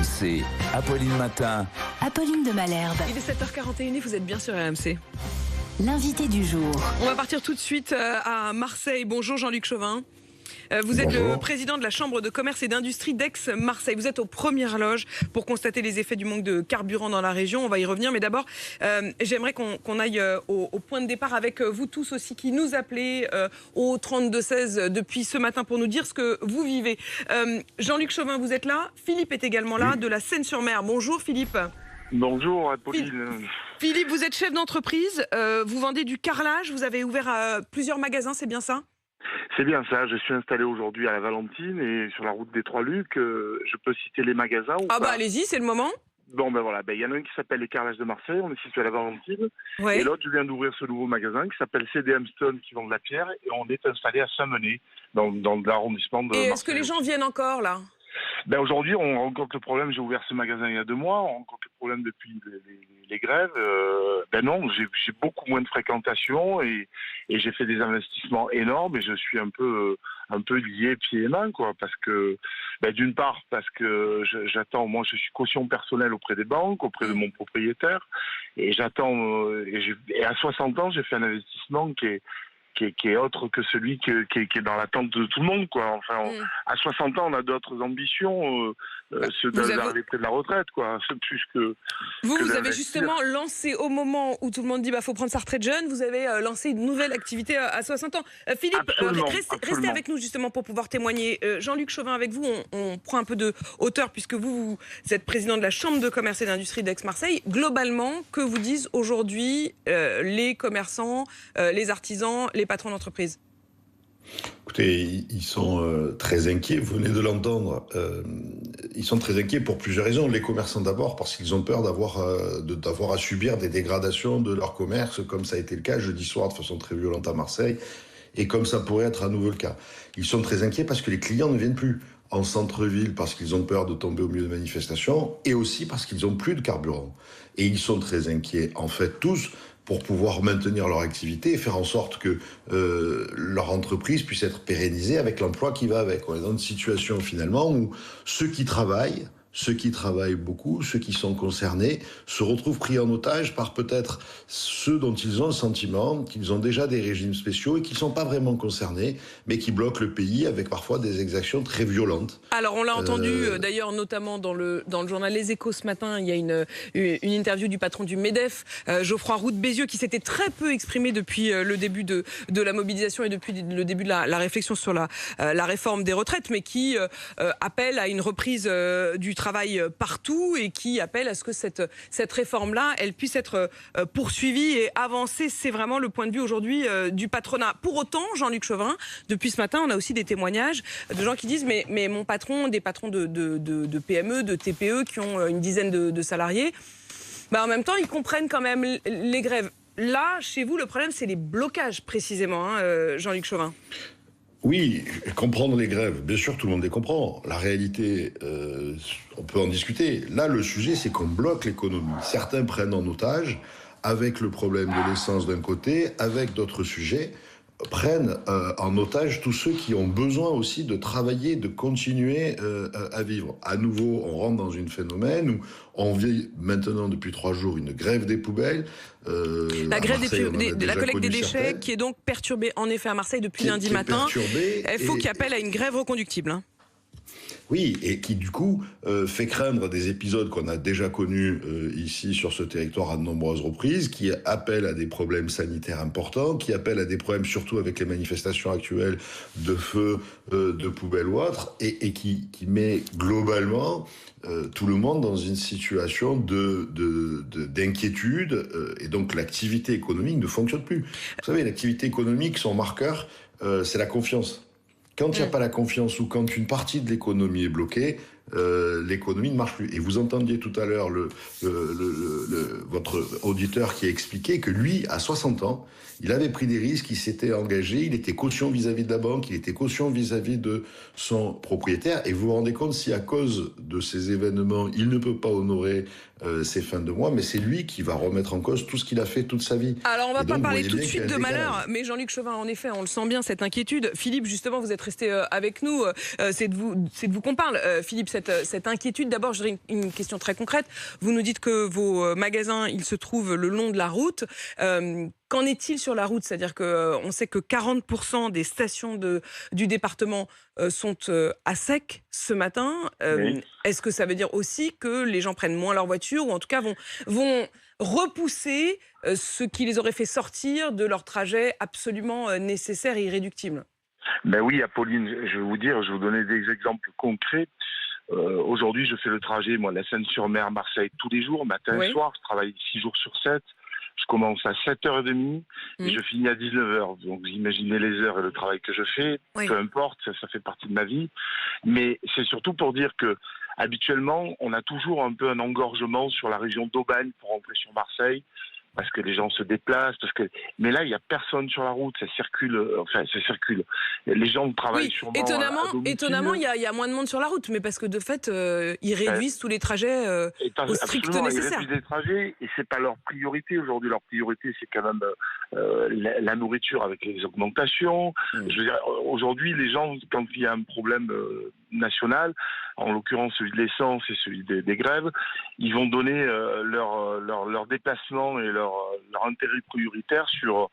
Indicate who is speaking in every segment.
Speaker 1: RMC, Apolline Matin.
Speaker 2: Apolline de Malherbe.
Speaker 3: Il est 7h41 et vous êtes bien sur RMC.
Speaker 2: L'invité du jour.
Speaker 3: On va partir tout de suite à Marseille. Bonjour Jean-Luc Chauvin. Vous êtes le président de la Chambre de commerce et d'industrie d'Aix-Marseille. Vous êtes aux premières loges pour constater les effets du manque de carburant dans la région. On va y revenir, mais d'abord, j'aimerais qu'on aille au point de départ avec vous tous aussi qui nous appelez au 32-16 depuis ce matin pour nous dire ce que vous vivez. Jean-Luc Chauvin, vous êtes là. Philippe est également là, de la Seine-sur-Mer. Bonjour Philippe.
Speaker 4: Bonjour Apolline.
Speaker 3: Philippe, vous êtes chef d'entreprise, vous vendez du carrelage, vous avez ouvert plusieurs magasins, c'est bien ça ?
Speaker 4: C'est bien ça, je suis installé aujourd'hui à la Valentine et sur la route des Trois-Lucs. Je peux citer les magasins ou
Speaker 3: Ah
Speaker 4: pas?
Speaker 3: bah allez-y, c'est le moment.
Speaker 4: Bon ben voilà, il y en a un qui s'appelle les Carrelages de Marseille, on est situé à la Valentine.
Speaker 3: Ouais.
Speaker 4: Et l'autre, je viens d'ouvrir ce nouveau magasin qui s'appelle CDM Stone qui vend de la pierre et on est installé à Saint-Menet, dans l'arrondissement de Marseille.
Speaker 3: Et est-ce que les gens viennent encore là ?
Speaker 4: Ben aujourd'hui, on rencontre le problème. J'ai ouvert ce magasin il y a 2 mois. On rencontre le problème depuis les grèves. Ben non, j'ai beaucoup moins de fréquentation et j'ai fait des investissements énormes et je suis un peu lié pieds et mains, quoi. Parce que, ben d'une part, parce que j'attends. Moi, je suis caution personnelle auprès des banques, auprès de mon propriétaire, et j'attends. Et à 60 ans, j'ai fait un investissement qui est autre que celui qui est dans l'attente de tout le monde, quoi. Enfin, à 60 ans, on a d'autres ambitions, ceux d'arriver près de la retraite, quoi. C'est plus que...
Speaker 3: Vous avez justement lancé au moment où tout le monde dit faut prendre sa retraite jeune, vous avez lancé une nouvelle activité à 60 ans. Philippe, restez avec nous justement pour pouvoir témoigner. Jean-Luc Chauvin, avec vous, on prend un peu de hauteur puisque vous êtes président de la Chambre de commerce et d'industrie d'Aix-Marseille. Globalement, que vous disent aujourd'hui les commerçants, les artisans, les patrons d'entreprise?
Speaker 5: Écoutez, ils sont très inquiets, vous venez de l'entendre. Ils sont très inquiets pour plusieurs raisons. Les commerçants d'abord, parce qu'ils ont peur d'avoir à subir des dégradations de leur commerce, comme ça a été le cas jeudi soir de façon très violente à Marseille, et comme ça pourrait être à nouveau le cas. Ils sont très inquiets parce que les clients ne viennent plus en centre-ville, parce qu'ils ont peur de tomber au milieu de manifestations, et aussi parce qu'ils n'ont plus de carburant. Et ils sont très inquiets, en fait, tous, pour pouvoir maintenir leur activité et faire en sorte que leur entreprise puisse être pérennisée avec l'emploi qui va avec. On est dans une situation finalement où ceux qui travaillent beaucoup, ceux qui sont concernés, se retrouvent pris en otage par peut-être ceux dont ils ont le sentiment qu'ils ont déjà des régimes spéciaux et qui ne sont pas vraiment concernés, mais qui bloquent le pays avec parfois des exactions très violentes.
Speaker 3: Alors on l'a entendu d'ailleurs notamment dans le journal Les Échos ce matin, il y a une interview du patron du MEDEF, Geoffroy Roux de Bézieux, qui s'était très peu exprimé depuis le début de la mobilisation et depuis le début de la réflexion sur la réforme des retraites, mais qui appelle à une reprise du travail partout et qui appelle à ce que cette réforme-là, elle puisse être poursuivie et avancée. C'est vraiment le point de vue aujourd'hui du patronat. Pour autant, Jean-Luc Chauvin, depuis ce matin, on a aussi des témoignages de gens qui disent mais mon patron, des patrons de PME, de TPE qui ont une dizaine de salariés, en même temps, ils comprennent quand même les grèves. Là, chez vous, le problème, c'est les blocages précisément, Jean-Luc Chauvin.
Speaker 5: Oui, comprendre les grèves, bien sûr, tout le monde les comprend. La réalité, on peut en discuter. Là, le sujet, c'est qu'on bloque l'économie. Certains prennent en otage, avec le problème de l'essence d'un côté, avec d'autres sujets, prennent en otage tous ceux qui ont besoin aussi de travailler, de continuer à vivre. À nouveau, on rentre dans un phénomène où on vit maintenant depuis 3 jours une grève des poubelles.
Speaker 3: La grève de la collecte des déchets qui est donc perturbée en effet à Marseille depuis lundi matin. Il faut qu'il appelle à une grève reconductible.
Speaker 5: Oui, et qui du coup fait craindre des épisodes qu'on a déjà connus ici sur ce territoire à de nombreuses reprises, qui appellent à des problèmes sanitaires importants, qui appellent à des problèmes surtout avec les manifestations actuelles de feux, de poubelles ou autres, et qui met globalement tout le monde dans une situation d'inquiétude, et donc l'activité économique ne fonctionne plus. Vous savez, l'activité économique, son marqueur, c'est la confiance. Quand il n'y a pas la confiance ou quand une partie de l'économie est bloquée, l'économie ne marche plus. Et vous entendiez tout à l'heure votre auditeur qui a expliqué que lui, à 60 ans, il avait pris des risques, il s'était engagé, il était caution vis-à-vis de la banque, il était caution vis-à-vis de son propriétaire. Et vous vous rendez compte si à cause de ces événements, il ne peut pas honorer ses fins de mois, mais c'est lui qui va remettre en cause tout ce qu'il a fait toute sa vie.
Speaker 3: Alors on va pas parler tout de suite de malheur, mais Jean-Luc Chauvin, en effet, on le sent bien, cette inquiétude. Philippe, justement, vous êtes resté avec nous, c'est de vous qu'on parle. Philippe, cette inquiétude. D'abord, je dirais une question très concrète. Vous nous dites que vos magasins, ils se trouvent le long de la route. Qu'en est-il sur la route? C'est-à-dire qu'on sait que 40% des stations du département sont à sec ce matin.
Speaker 4: Oui.
Speaker 3: Est-ce que ça veut dire aussi que les gens prennent moins leur voiture ou en tout cas vont repousser ce qui les aurait fait sortir de leur trajet absolument nécessaire et irréductible?
Speaker 4: Ben oui, Apolline, je vais vous donner des exemples concrets. Aujourd'hui, je fais le trajet, moi, la Seine-sur-Mer, Marseille, tous les jours, matin et soir. Je travaille 6 jours sur 7. Je commence à 7h30 et je finis à 19h. Donc, vous imaginez les heures et le travail que je fais.
Speaker 3: Oui.
Speaker 4: Peu importe, ça fait partie de ma vie. Mais c'est surtout pour dire que, habituellement, on a toujours un peu un engorgement sur la région d'Aubagne pour rentrer sur Marseille. Parce que les gens se déplacent, mais là, il n'y a personne sur la route, ça circule. Les gens travaillent sûrement
Speaker 3: Étonnamment, il y a moins de monde sur la route, mais parce que de fait, ils réduisent tous les trajets au strict nécessaire.
Speaker 4: Ils réduisent les trajets, et c'est pas leur priorité aujourd'hui. Leur priorité, c'est quand même la nourriture avec les augmentations. Je veux dire, aujourd'hui, les gens, quand il y a un problème national, en l'occurrence celui de l'essence et celui des grèves, ils vont donner leur déplacement et leur intérêt prioritaire sur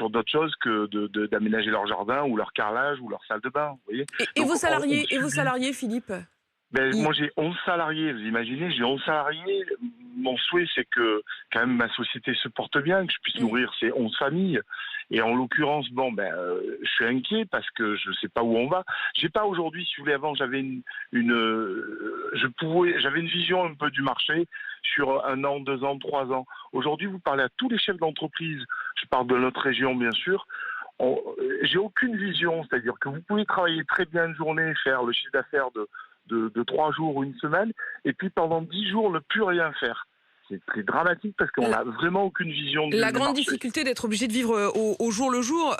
Speaker 4: d'autres choses que d'aménager leur jardin ou leur carrelage ou leur salle de bain. Vous voyez.
Speaker 3: Et vos salariés, Philippe?
Speaker 4: Moi, j'ai 11 salariés. Vous imaginez, j'ai 11 salariés. Mon souhait, c'est que quand même ma société se porte bien, que je puisse nourrir ces 11 familles. Et en l'occurrence, je suis inquiet parce que je ne sais pas où on va. J'ai pas aujourd'hui, si vous voulez, avant, j'avais j'avais une vision un peu du marché sur 1 an, 2 ans, 3 ans. Aujourd'hui, vous parlez à tous les chefs d'entreprise. Je parle de notre région, bien sûr. J'ai aucune vision, c'est-à-dire que vous pouvez travailler très bien une journée, faire le chiffre d'affaires de 3 jours ou une semaine, et puis pendant 10 jours ne plus rien faire. C'est très dramatique parce qu'on n'a vraiment aucune vision
Speaker 3: La grande difficulté d'être obligé de vivre au jour le jour.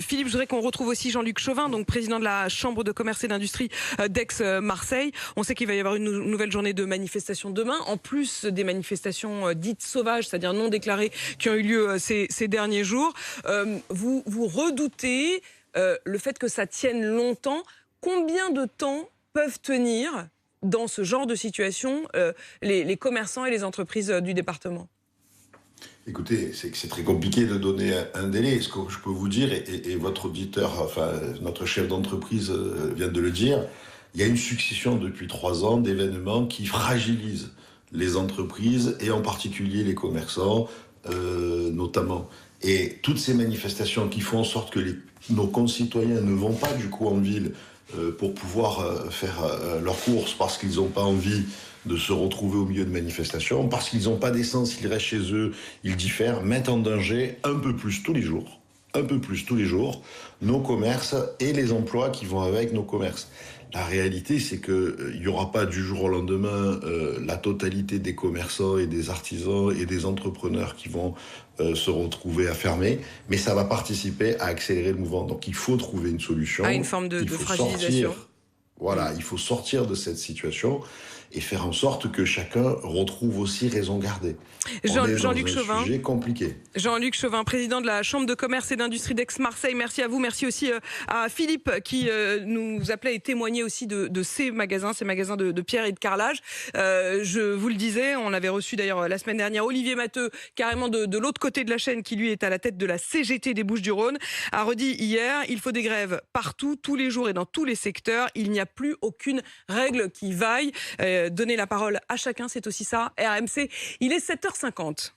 Speaker 3: Philippe, je voudrais qu'on retrouve aussi Jean-Luc Chauvin, donc président de la Chambre de commerce et d'industrie d'Aix-Marseille. On sait qu'il va y avoir une nouvelle journée de manifestation demain, en plus des manifestations dites sauvages, c'est-à-dire non déclarées, qui ont eu lieu ces derniers jours. Vous redoutez le fait que ça tienne longtemps. Combien de temps peuvent tenir dans ce genre de situation les commerçants et les entreprises du département?
Speaker 5: Écoutez, c'est très compliqué de donner un délai. Ce que je peux vous dire, et votre auditeur, enfin notre chef d'entreprise vient de le dire, il y a une succession depuis 3 ans d'événements qui fragilisent les entreprises et en particulier les commerçants, notamment. Et toutes ces manifestations qui font en sorte que nos concitoyens ne vont pas du coup en ville pour pouvoir faire leurs courses parce qu'ils n'ont pas envie de se retrouver au milieu de manifestations, parce qu'ils n'ont pas d'essence, ils restent chez eux, ils diffèrent, mettent en danger un peu plus tous les jours, nos commerces et les emplois qui vont avec nos commerces. La réalité, c'est qu'il n'y aura pas du jour au lendemain la totalité des commerçants et des artisans et des entrepreneurs qui vont se retrouver à fermer, mais ça va participer à accélérer le mouvement. Donc il faut trouver une solution.
Speaker 3: Une forme de fragilisation.
Speaker 5: Il faut sortir de cette situation et faire en sorte que chacun retrouve aussi raison gardée.
Speaker 3: Jean-Luc Chauvin,
Speaker 5: sujet compliqué.
Speaker 3: Jean-Luc Chauvin, président de la Chambre de commerce et d'industrie d'Aix-Marseille. Merci à vous, merci aussi à Philippe qui nous appelait et témoignait aussi de ces magasins de pierre et de carrelage. Je vous le disais, on avait reçu d'ailleurs la semaine dernière Olivier Matteux, carrément de l'autre côté de la chaîne, qui lui est à la tête de la CGT des Bouches-du-Rhône, a redit hier, il faut des grèves partout, tous les jours et dans tous les secteurs. Il n'y a plus aucune règle qui vaille. Donner la parole à chacun, c'est aussi ça. RMC, il est 7h50.